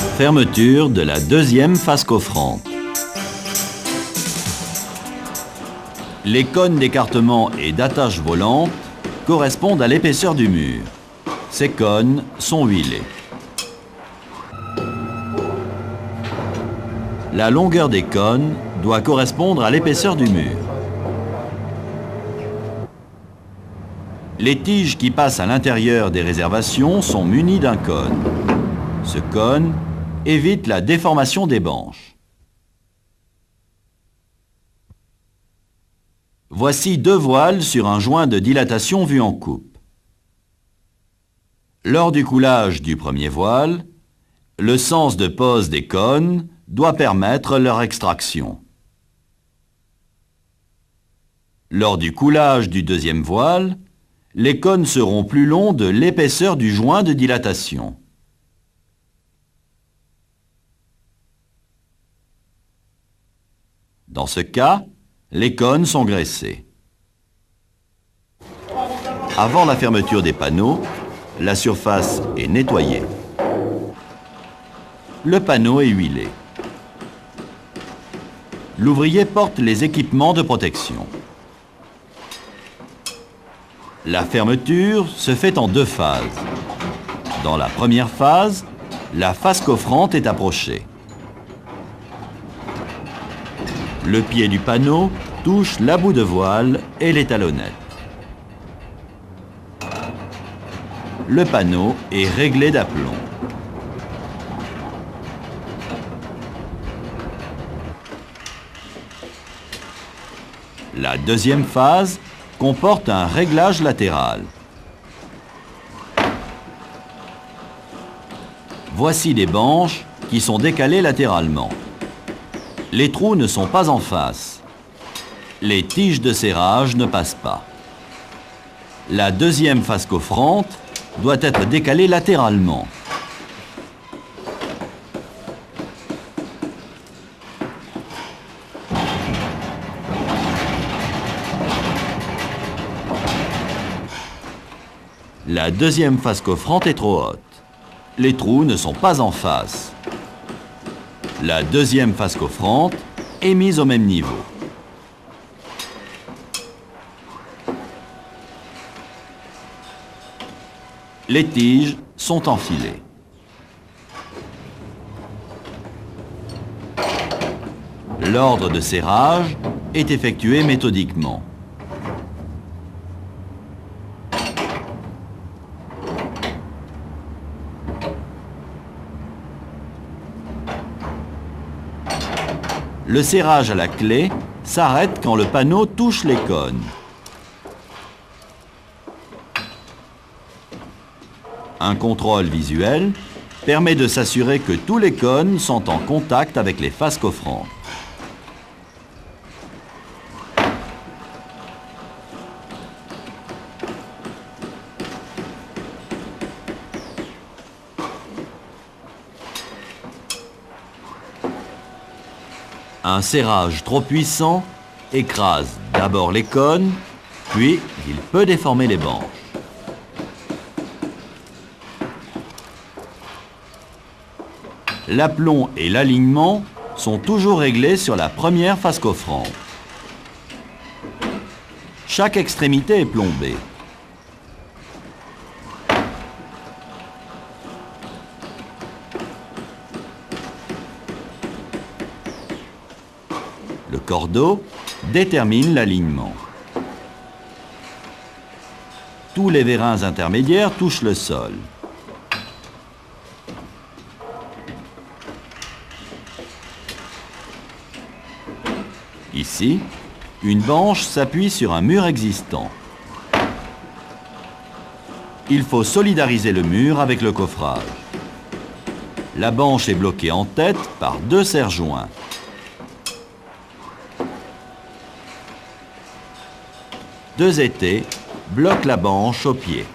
Fermeture de la deuxième face coffrante. Les cônes d'écartement et d'attache volante correspondent à l'épaisseur du mur. Ces cônes sont huilés. La longueur des cônes doit correspondre à l'épaisseur du mur. Les tiges qui passent à l'intérieur des réservations sont munies d'un cône. Ce cône évite la déformation des banches. Voici deux voiles sur un joint de dilatation vu en coupe. Lors du coulage du premier voile, le sens de pose des cônes doit permettre leur extraction. Lors du coulage du deuxième voile, les cônes seront plus longs de l'épaisseur du joint de dilatation. Dans ce cas, les cônes sont graissés. Avant la fermeture des panneaux, la surface est nettoyée. Le panneau est huilé. L'ouvrier porte les équipements de protection. La fermeture se fait en deux phases. Dans la première phase, la face coffrante est approchée. Le pied du panneau touche la bout de voile et les talonnettes. Le panneau est réglé d'aplomb. La deuxième phase comporte un réglage latéral. Voici des banches qui sont décalées latéralement. Les trous ne sont pas en face. Les tiges de serrage ne passent pas. La deuxième face coffrante doit être décalée latéralement. La deuxième face coffrante est trop haute. Les trous ne sont pas en face. La deuxième face coffrante est mise au même niveau. Les tiges sont enfilées. L'ordre de serrage est effectué méthodiquement. Le serrage à la clé s'arrête quand le panneau touche les cônes. Un contrôle visuel permet de s'assurer que tous les cônes sont en contact avec les faces coffrantes. Un serrage trop puissant écrase d'abord les cônes, puis il peut déformer les banches. L'aplomb et l'alignement sont toujours réglés sur la première face coffrante. Chaque extrémité est plombée. Le cordeau détermine l'alignement. Tous les vérins intermédiaires touchent le sol. Ici, une banche s'appuie sur un mur existant. Il faut solidariser le mur avec le coffrage. La banche est bloquée en tête par deux serre-joints. Deux étais bloquent la banche au pied.